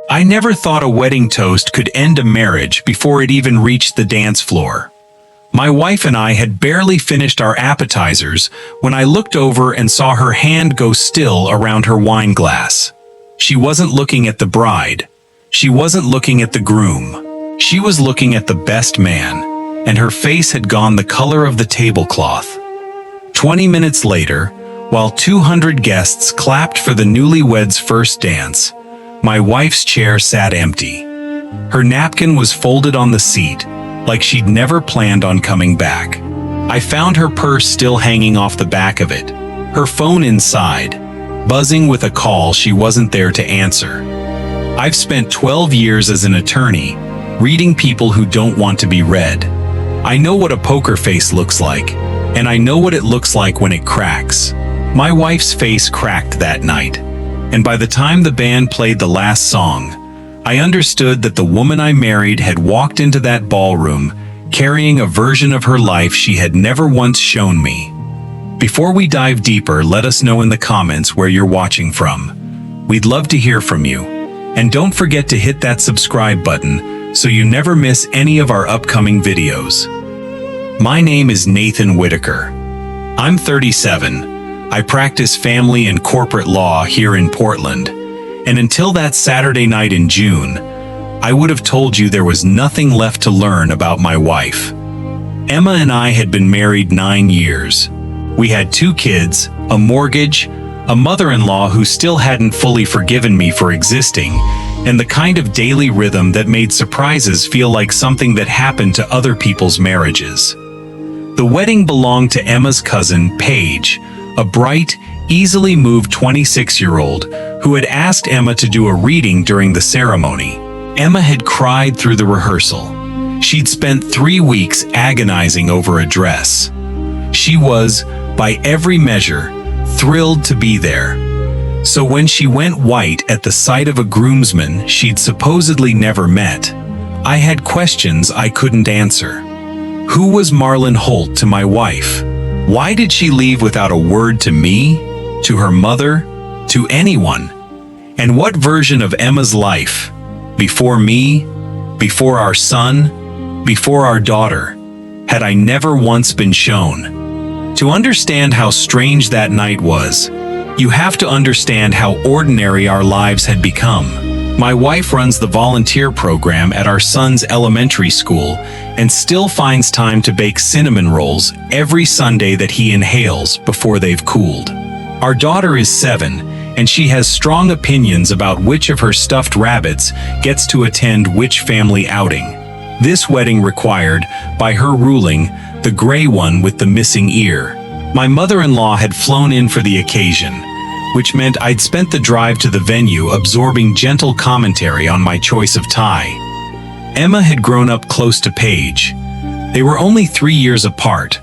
I never thought a wedding toast could end a marriage before it even reached the dance floor. My wife and I had barely finished our appetizers when I looked over and saw her hand go still around her wine glass. She wasn't looking at the bride. She wasn't looking at the groom. She was looking at the best man, and her face had gone the color of the tablecloth. 20 minutes later, while 200 guests clapped for the newlyweds' first dance, my wife's chair sat empty. Her napkin was folded on the seat, like she'd never planned on coming back. I found her purse still hanging off the back of it, her phone inside, buzzing with a call she wasn't there to answer. I've spent 12 years as an attorney, reading people who don't want to be read. I know what a poker face looks like, and I know what it looks like when it cracks. My wife's face cracked that night, and by the time the band played the last song, I understood that the woman I married had walked into that ballroom carrying a version of her life she had never once shown me. Before we dive deeper, let us know in the comments where you're watching from. We'd love to hear from you. And don't forget to hit that subscribe button so you never miss any of our upcoming videos. My name is Nathan Whitaker. I'm 37. I practice family and corporate law here in Portland. And until that Saturday night in June, I would have told you there was nothing left to learn about my wife. Emma and I had been married 9 years. We had 2 kids, a mortgage, a mother-in-law who still hadn't fully forgiven me for existing, and the kind of daily rhythm that made surprises feel like something that happened to other people's marriages. The wedding belonged to Emma's cousin, Paige, a bright, easily moved 26-year-old who had asked Emma to do a reading during the ceremony. Emma had cried through the rehearsal. She'd spent 3 weeks agonizing over a dress. She was, by every measure, thrilled to be there. So when she went white at the sight of a groomsman she'd supposedly never met, I had questions I couldn't answer. Who was Marlon Holt to my wife? Why did she leave without a word to me, to her mother, to anyone? And what version of Emma's life, before me, before our son, before our daughter, had I never once been shown? To understand how strange that night was, you have to understand how ordinary our lives had become. My wife runs the volunteer program at our son's elementary school and still finds time to bake cinnamon rolls every Sunday that he inhales before they've cooled. Our daughter is 7, and she has strong opinions about which of her stuffed rabbits gets to attend which family outing. This wedding required, by her ruling, the gray one with the missing ear. My mother-in-law had flown in for the occasion, which meant I'd spent the drive to the venue absorbing gentle commentary on my choice of tie. Emma had grown up close to Paige. They were only 3 years apart,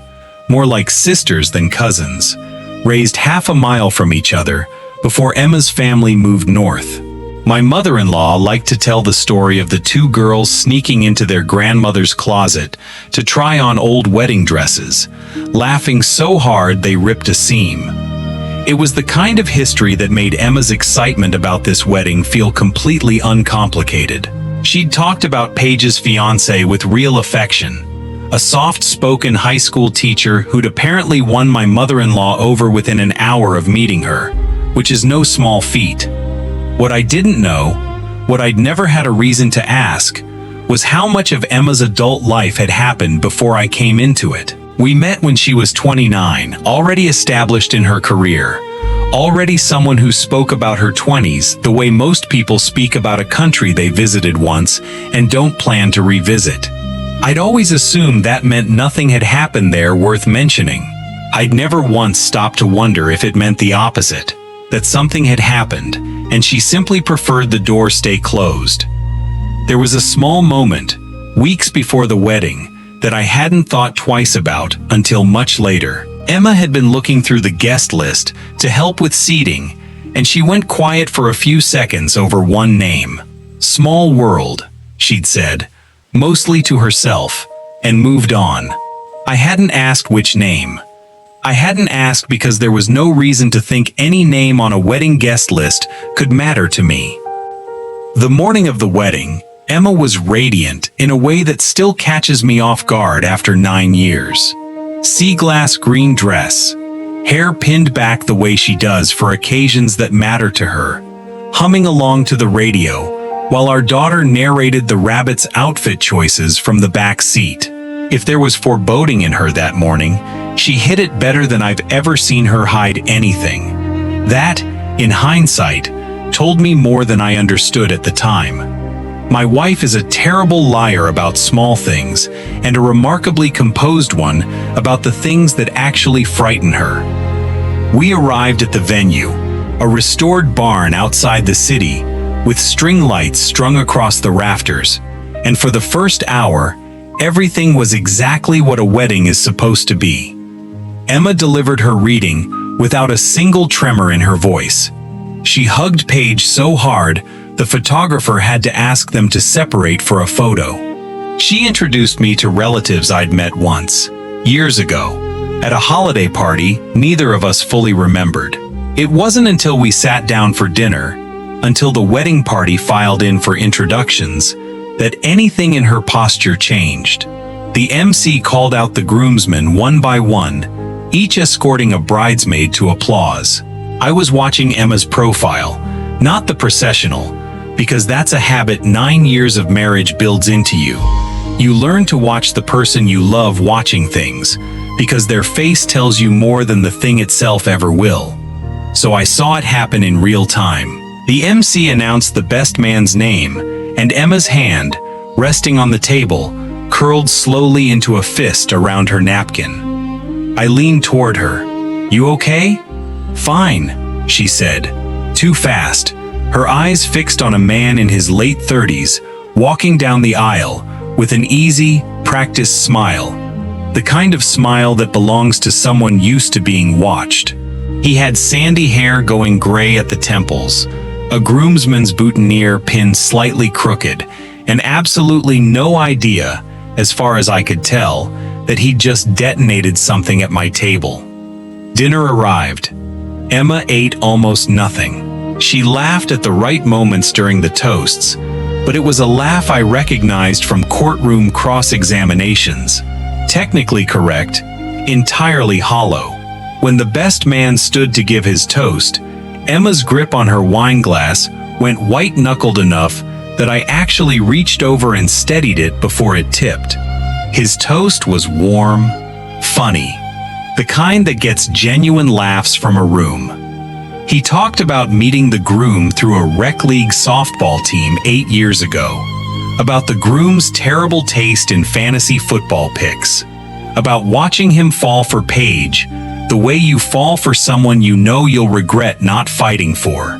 more like sisters than cousins, raised half a mile from each other before Emma's family moved north. My mother-in-law liked to tell the story of the 2 girls sneaking into their grandmother's closet to try on old wedding dresses, laughing so hard they ripped a seam. It was the kind of history that made Emma's excitement about this wedding feel completely uncomplicated. She'd talked about Paige's fiancé with real affection, a soft-spoken high school teacher who'd apparently won my mother-in-law over within an hour of meeting her, which is no small feat. What I didn't know, what I'd never had a reason to ask, was how much of Emma's adult life had happened before I came into it. We met when she was 29, already established in her career, already someone who spoke about her 20s the way most people speak about a country they visited once and don't plan to revisit. I'd always assumed that meant nothing had happened there worth mentioning. I'd never once stopped to wonder if it meant the opposite, that something had happened, and she simply preferred the door stay closed. There was a small moment, weeks before the wedding, that I hadn't thought twice about until much later. Emma had been looking through the guest list to help with seating, and she went quiet for a few seconds over one name. "Small world," she'd said, mostly to herself, and moved on. I hadn't asked which name. I hadn't asked because there was no reason to think any name on a wedding guest list could matter to me. The morning of the wedding, Emma was radiant in a way that still catches me off guard after 9 years. Sea glass green dress, hair pinned back the way she does for occasions that matter to her, humming along to the radio while our daughter narrated the rabbit's outfit choices from the back seat. If there was foreboding in her that morning, she hid it better than I've ever seen her hide anything. That, in hindsight, told me more than I understood at the time. My wife is a terrible liar about small things and a remarkably composed one about the things that actually frighten her. We arrived at the venue, a restored barn outside the city, with string lights strung across the rafters, and for the first hour, everything was exactly what a wedding is supposed to be. Emma delivered her reading without a single tremor in her voice. She hugged Paige so hard, the photographer had to ask them to separate for a photo. She introduced me to relatives I'd met once, years ago, at a holiday party neither of us fully remembered. It wasn't until we sat down for dinner, until the wedding party filed in for introductions, that anything in her posture changed. The MC called out the groomsmen one by one, each escorting a bridesmaid to applause. I was watching Emma's profile, not the processional, because that's a habit 9 years of marriage builds into you. You learn to watch the person you love watching things, because their face tells you more than the thing itself ever will. So I saw it happen in real time. The MC announced the best man's name, and Emma's hand, resting on the table, curled slowly into a fist around her napkin. I leaned toward her. "You okay?" "Fine," she said. Too fast, her eyes fixed on a man in his late 30s, walking down the aisle with an easy, practiced smile. The kind of smile that belongs to someone used to being watched. He had sandy hair going gray at the temples, a groomsman's boutonniere pinned slightly crooked, and absolutely no idea, as far as I could tell, that he'd just detonated something at my table. Dinner arrived. Emma ate almost nothing. She laughed at the right moments during the toasts, but it was a laugh I recognized from courtroom cross-examinations. Technically correct, entirely hollow. When the best man stood to give his toast, Emma's grip on her wine glass went white-knuckled enough that I actually reached over and steadied it before it tipped. His toast was warm, funny, the kind that gets genuine laughs from a room. He talked about meeting the groom through a rec league softball team 8 years ago, about the groom's terrible taste in fantasy football picks, about watching him fall for Paige, the way you fall for someone you know you'll regret not fighting for.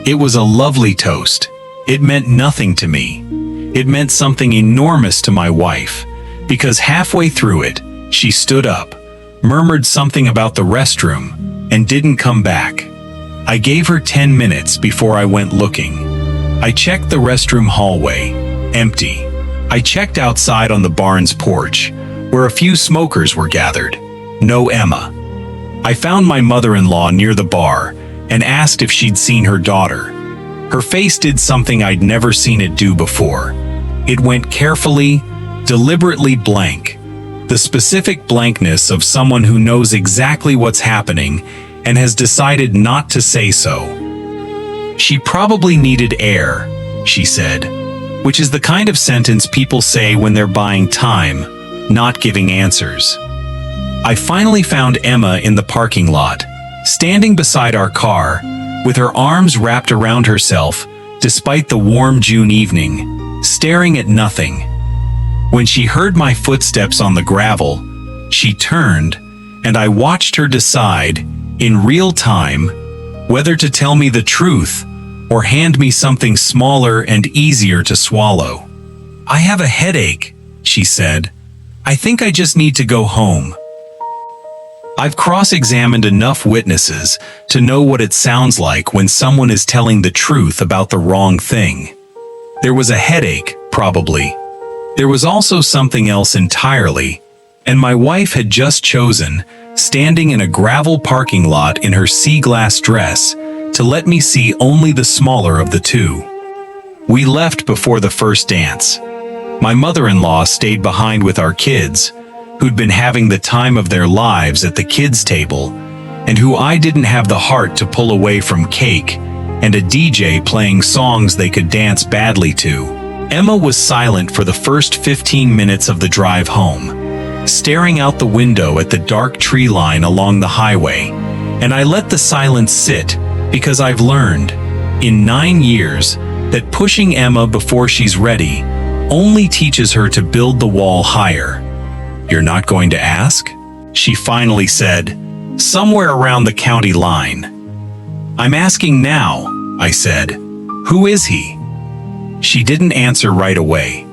It was a lovely toast. It meant nothing to me. It meant something enormous to my wife, because halfway through it, she stood up, murmured something about the restroom, and didn't come back. I gave her 10 minutes before I went looking. I checked the restroom hallway, empty. I checked outside on the barn's porch, where a few smokers were gathered. No Emma. I found my mother-in-law near the bar and asked if she'd seen her daughter. Her face did something I'd never seen it do before. It went carefully, deliberately blank. The specific blankness of someone who knows exactly what's happening and has decided not to say so. "She probably needed air," she said, which is the kind of sentence people say when they're buying time, not giving answers. I finally found Emma in the parking lot, standing beside our car, with her arms wrapped around herself, despite the warm June evening, staring at nothing. When she heard my footsteps on the gravel, she turned, and I watched her decide, in real time, whether to tell me the truth or hand me something smaller and easier to swallow. "I have a headache," she said. "I think I just need to go home." I've cross-examined enough witnesses to know what it sounds like when someone is telling the truth about the wrong thing. There was a headache, probably. There was also something else entirely, and my wife had just chosen, standing in a gravel parking lot in her sea glass dress, to let me see only the smaller of the two. We left before the first dance. My mother-in-law stayed behind with our kids, who'd been having the time of their lives at the kids' table, and who I didn't have the heart to pull away from cake and a DJ playing songs they could dance badly to. Emma was silent for the first 15 minutes of the drive home, staring out the window at the dark tree line along the highway, and I let the silence sit because I've learned, in 9 years, that pushing Emma before she's ready only teaches her to build the wall higher. "You're not going to ask?" she finally said, somewhere around the county line. "I'm asking now," I said. "Who is he?" She didn't answer right away.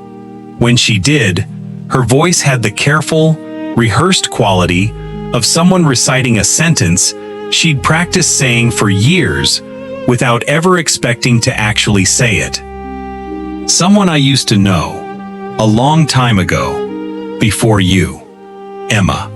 When she did, her voice had the careful, rehearsed quality of someone reciting a sentence she'd practiced saying for years without ever expecting to actually say it. "Someone I used to know, a long time ago, before you, Emma."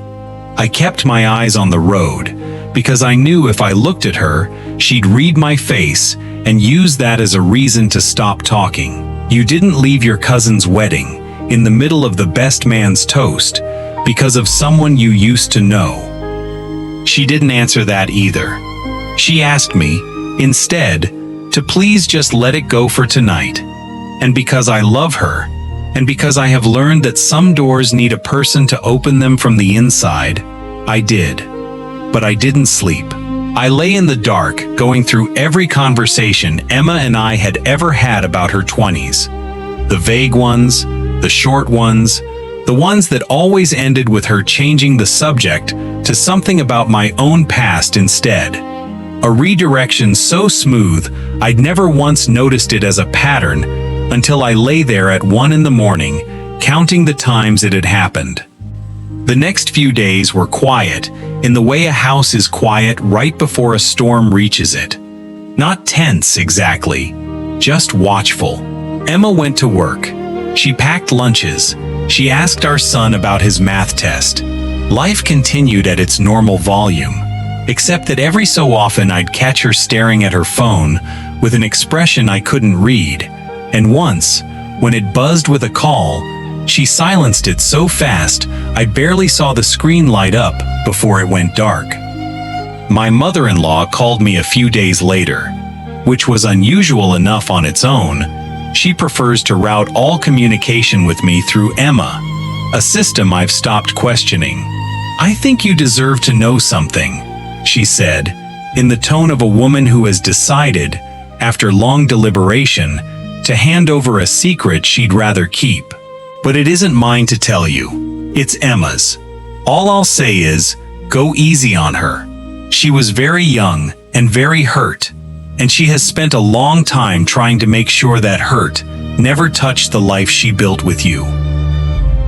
I kept my eyes on the road because I knew if I looked at her, she'd read my face and use that as a reason to stop talking. "You didn't leave your cousin's wedding in the middle of the best man's toast because of someone you used to know." She didn't answer that either. She asked me, instead, to please just let it go for tonight. And because I love her, and because I have learned that some doors need a person to open them from the inside, I did. But I didn't sleep. I lay in the dark, going through every conversation Emma and I had ever had about her 20s. The vague ones, the short ones, the ones that always ended with her changing the subject to something about my own past instead. A redirection so smooth, I'd never once noticed it as a pattern until I lay there at 1 in the morning, counting the times it had happened. The next few days were quiet, in the way a house is quiet right before a storm reaches it. Not tense exactly, just watchful. Emma went to work. She packed lunches. She asked our son about his math test. Life continued at its normal volume, except that every so often I'd catch her staring at her phone with an expression I couldn't read, and once, when it buzzed with a call, she silenced it so fast I barely saw the screen light up before it went dark. My mother-in-law called me a few days later, which was unusual enough on its own. She prefers to route all communication with me through Emma, a system I've stopped questioning. "I think you deserve to know something," she said, in the tone of a woman who has decided, after long deliberation, to hand over a secret she'd rather keep. "But it isn't mine to tell you. It's Emma's. All I'll say is, go easy on her. She was very young and very hurt, and she has spent a long time trying to make sure that hurt never touched the life she built with you."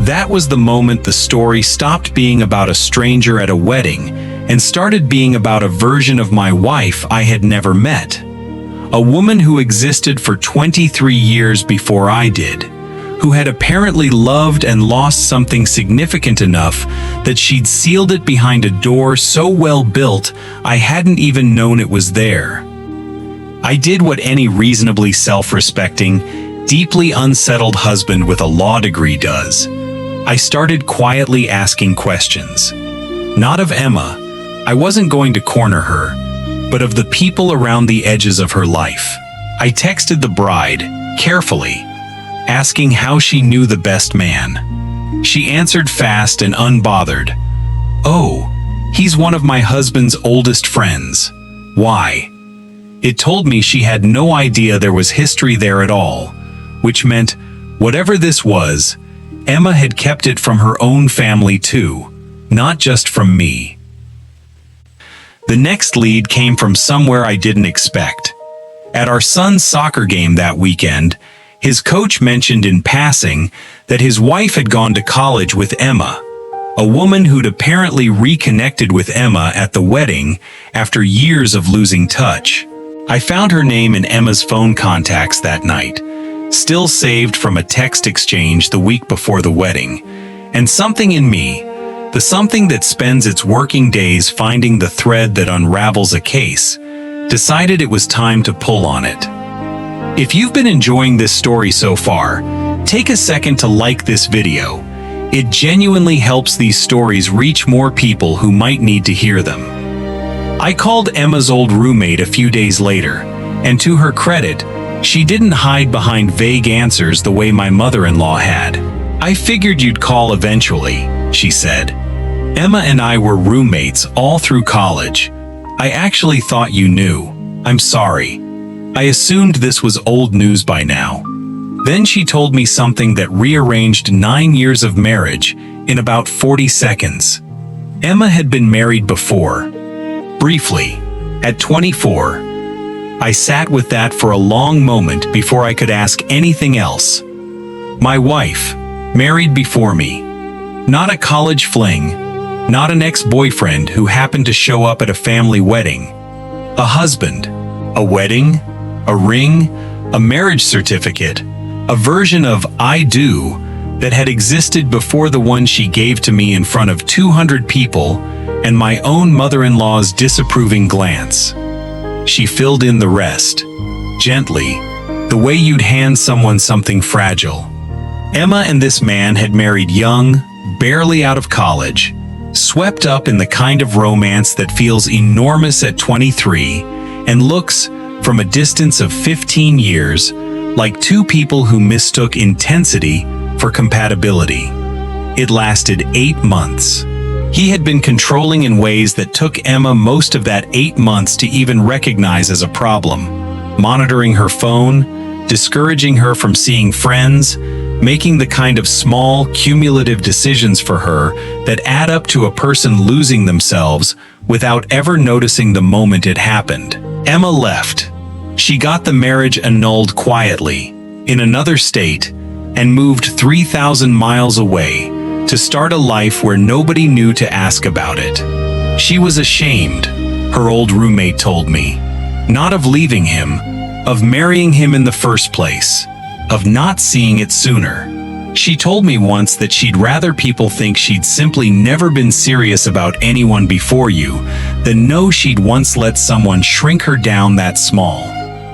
That was the moment the story stopped being about a stranger at a wedding and started being about a version of my wife I had never met. A woman who existed for 23 years before I did, who had apparently loved and lost something significant enough that she'd sealed it behind a door so well built I hadn't even known it was there. I did what any reasonably self-respecting, deeply unsettled husband with a law degree does. I started quietly asking questions. Not of Emma, I wasn't going to corner her, but of the people around the edges of her life. I texted the bride, carefully, asking how she knew the best man. She answered fast and unbothered. "Oh, he's one of my husband's oldest friends." Why? It told me she had no idea there was history there at all, which meant, whatever this was, Emma had kept it from her own family too, not just from me. The next lead came from somewhere I didn't expect. At our son's soccer game that weekend, his coach mentioned in passing that his wife had gone to college with Emma, a woman who'd apparently reconnected with Emma at the wedding after years of losing touch. I found her name in Emma's phone contacts that night, still saved from a text exchange the week before the wedding, and something in me, the something that spends its working days finding the thread that unravels a case, decided it was time to pull on it. If you've been enjoying this story so far, take a second to like this video. It genuinely helps these stories reach more people who might need to hear them. I called Emma's old roommate a few days later, and to her credit, she didn't hide behind vague answers the way my mother-in-law had. "I figured you'd call eventually," she said. "Emma and I were roommates all through college. I actually thought you knew. I'm sorry. I assumed this was old news by now." Then she told me something that rearranged 9 years of marriage in about 40 seconds. Emma had been married before. Briefly, at 24. I sat with that for a long moment before I could ask anything else. My wife, married before me. Not a college fling, not an ex-boyfriend who happened to show up at a family wedding. A husband, a wedding, a ring, a marriage certificate, a version of "I do" that had existed before the one she gave to me in front of 200 people and my own mother-in-law's disapproving glance. She filled in the rest, gently, the way you'd hand someone something fragile. Emma and this man had married young, barely out of college, swept up in the kind of romance that feels enormous at 23 and looks, from a distance of 15 years, like two people who mistook intensity for compatibility. It lasted 8 months. He had been controlling in ways that took Emma most of that 8 months to even recognize as a problem, monitoring her phone, discouraging her from seeing friends, making the kind of small, cumulative decisions for her that add up to a person losing themselves without ever noticing the moment it happened. Emma left. She got the marriage annulled quietly, in another state, and moved 3,000 miles away to start a life where nobody knew to ask about it. She was ashamed, her old roommate told me, not of leaving him, of marrying him in the first place, of not seeing it sooner. She told me once that she'd rather people think she'd simply never been serious about anyone before you than know she'd once let someone shrink her down that small.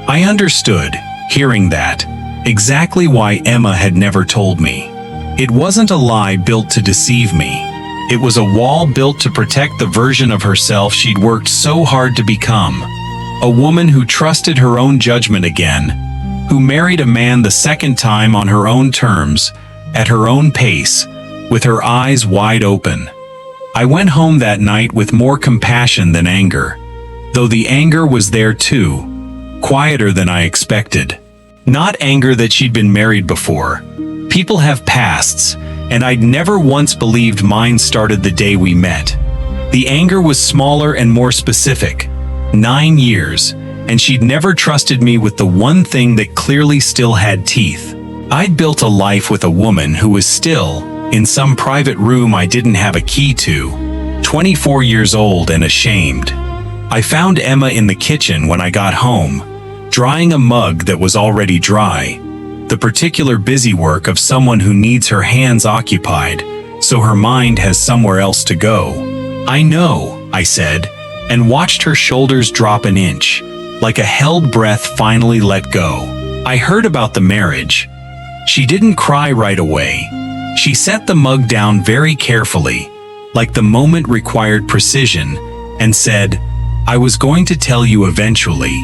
I understood, hearing that, exactly why Emma had never told me. It wasn't a lie built to deceive me. It was a wall built to protect the version of herself she'd worked so hard to become. A woman who trusted her own judgment again, who married a man the second time on her own terms, at her own pace, with her eyes wide open. I went home that night with more compassion than anger, though the anger was there too, quieter than I expected. Not anger that she'd been married before. People have pasts, and I'd never once believed mine started the day we met. The anger was smaller and more specific. 9 years, and she'd never trusted me with the one thing that clearly still had teeth. I'd built a life with a woman who was still, in some private room I didn't have a key to, 24 years old and ashamed. I found Emma in the kitchen when I got home, drying a mug that was already dry, the particular busy work of someone who needs her hands occupied, so her mind has somewhere else to go. "I know," I said, and watched her shoulders drop an inch, like a held breath finally let go. I heard about the marriage. She didn't cry right away. She set the mug down very carefully, like the moment required precision, and said, "I was going to tell you eventually.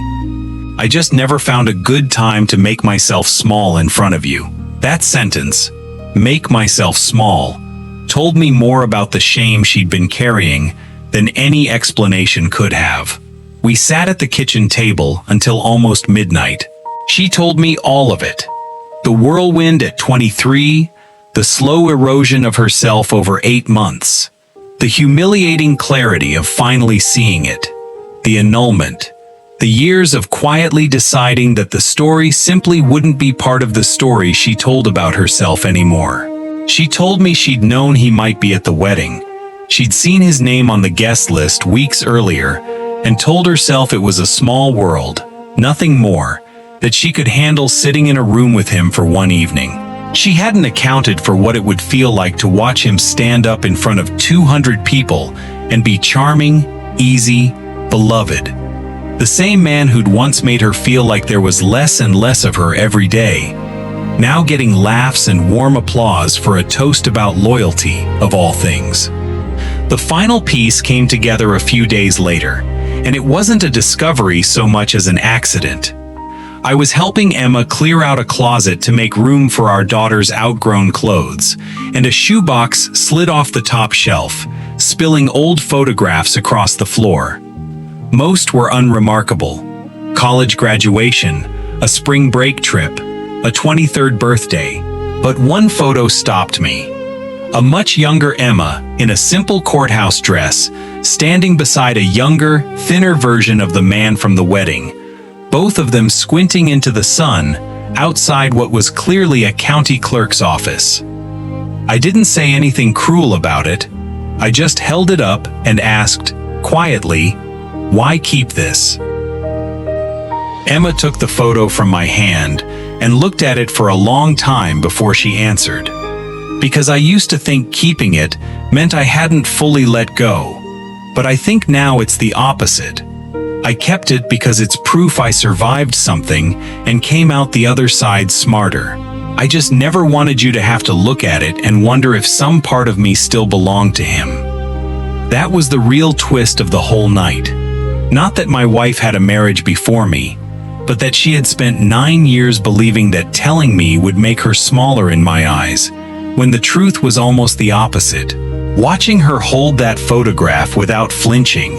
I just never found a good time to make myself small in front of you." That sentence, "make myself small," told me more about the shame she'd been carrying than any explanation could have. We sat at the kitchen table until almost midnight. She told me all of it. The whirlwind at 23, the slow erosion of herself over 8 months, the humiliating clarity of finally seeing it, the annulment, the years of quietly deciding that the story simply wouldn't be part of the story she told about herself anymore. She told me she'd known he might be at the wedding. She'd seen his name on the guest list weeks earlier and told herself it was a small world, nothing more, that she could handle sitting in a room with him for one evening. She hadn't accounted for what it would feel like to watch him stand up in front of 200 people and be charming, easy, beloved. The same man who'd once made her feel like there was less and less of her every day, now getting laughs and warm applause for a toast about loyalty, of all things. The final piece came together a few days later, and it wasn't a discovery so much as an accident. I was helping Emma clear out a closet to make room for our daughter's outgrown clothes, and a shoebox slid off the top shelf, spilling old photographs across the floor. Most were unremarkable: college graduation, a spring break trip, a 23rd birthday. But one photo stopped me. A much younger Emma, in a simple courthouse dress, standing beside a younger, thinner version of the man from the wedding, both of them squinting into the sun outside what was clearly a county clerk's office. I didn't say anything cruel about it. I just held it up and asked, quietly, "Why keep this?" Emma took the photo from my hand and looked at it for a long time before she answered. Because I used to think keeping it meant I hadn't fully let go. But I think now it's the opposite. I kept it because it's proof I survived something and came out the other side smarter. I just never wanted you to have to look at it and wonder if some part of me still belonged to him. That was the real twist of the whole night. Not that my wife had a marriage before me, but that she had spent 9 years believing that telling me would make her smaller in my eyes, when the truth was almost the opposite. Watching her hold that photograph without flinching,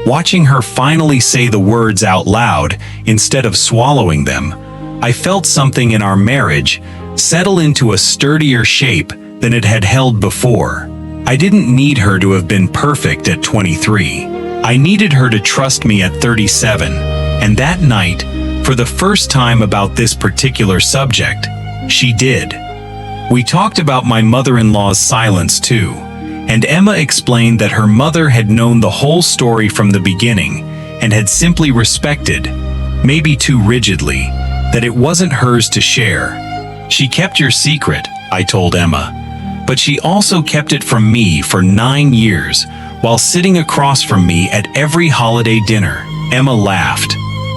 watching her finally say the words out loud instead of swallowing them, I felt something in our marriage settle into a sturdier shape than it had held before. I didn't need her to have been perfect at 23. I needed her to trust me at 37, and that night, for the first time about this particular subject, she did. We talked about my mother-in-law's silence too, and Emma explained that her mother had known the whole story from the beginning and had simply respected, maybe too rigidly, that it wasn't hers to share. "She kept your secret," I told Emma, "but she also kept it from me for 9 years while sitting across from me at every holiday dinner." Emma laughed,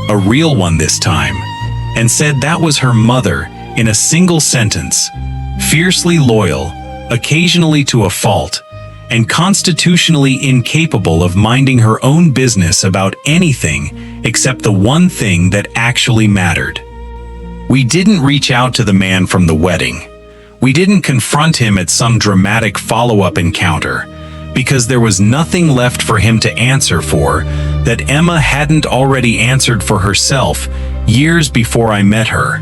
a real one this time, and said that was her mother in a single sentence: fiercely loyal, occasionally to a fault, and constitutionally incapable of minding her own business about anything except the one thing that actually mattered. We didn't reach out to the man from the wedding. We didn't confront him at some dramatic follow-up encounter, because there was nothing left for him to answer for that Emma hadn't already answered for herself years before I met her.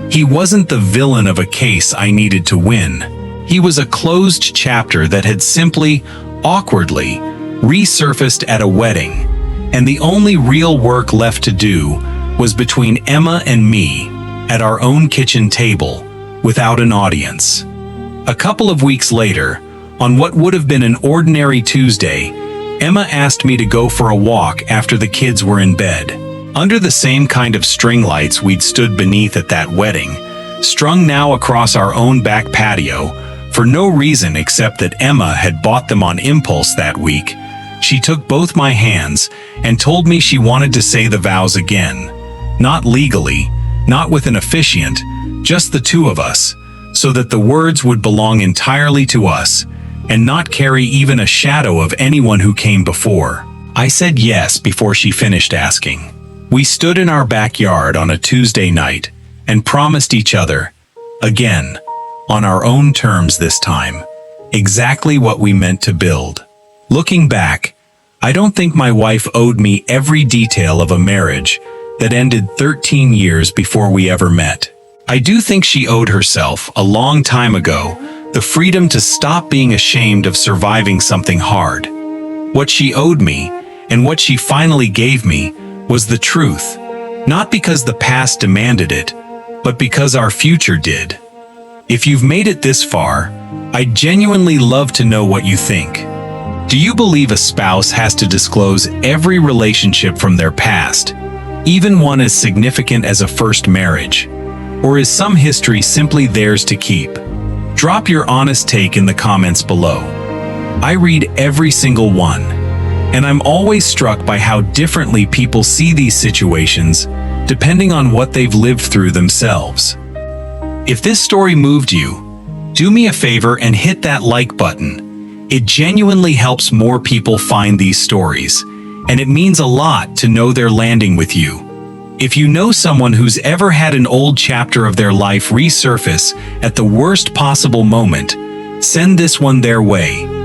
He wasn't the villain of a case I needed to win. He was a closed chapter that had simply, awkwardly, resurfaced at a wedding, and the only real work left to do was between Emma and me, at our own kitchen table, without an audience. A couple of weeks later, on what would have been an ordinary Tuesday, Emma asked me to go for a walk after the kids were in bed. Under the same kind of string lights we'd stood beneath at that wedding, strung now across our own back patio, for no reason except that Emma had bought them on impulse that week, she took both my hands and told me she wanted to say the vows again. Not legally, not with an officiant, just the two of us, so that the words would belong entirely to us, and not carry even a shadow of anyone who came before. I said yes before she finished asking. We stood in our backyard on a Tuesday night and promised each other, again, on our own terms this time, exactly what we meant to build. Looking back, I don't think my wife owed me every detail of a marriage that ended 13 years before we ever met. I do think she owed herself, a long time ago, the freedom to stop being ashamed of surviving something hard. What she owed me, and what she finally gave me, was the truth. Not because the past demanded it, but because our future did. If you've made it this far, I'd genuinely love to know what you think. Do you believe a spouse has to disclose every relationship from their past, even one as significant as a first marriage? Or is some history simply theirs to keep? Drop your honest take in the comments below. I read every single one, And I'm always struck by how differently people see these situations, depending on what they've lived through themselves. If this story moved you, do me a favor and hit that like button. It genuinely helps more people find these stories, and it means a lot to know they're landing with you. If you know someone who's ever had an old chapter of their life resurface at the worst possible moment, send this one their way.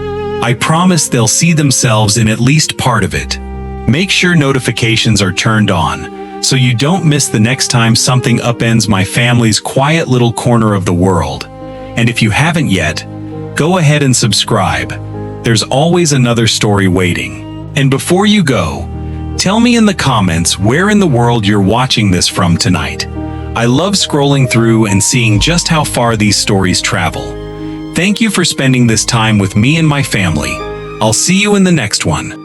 I promise they'll see themselves in at least part of it. Make sure notifications are turned on, so you don't miss the next time something upends my family's quiet little corner of the world. And if you haven't yet, go ahead and subscribe. There's always another story waiting. And before you go, tell me in the comments where in the world you're watching this from tonight. I love scrolling through and seeing just how far these stories travel. Thank you for spending this time with me and my family. I'll see you in the next one.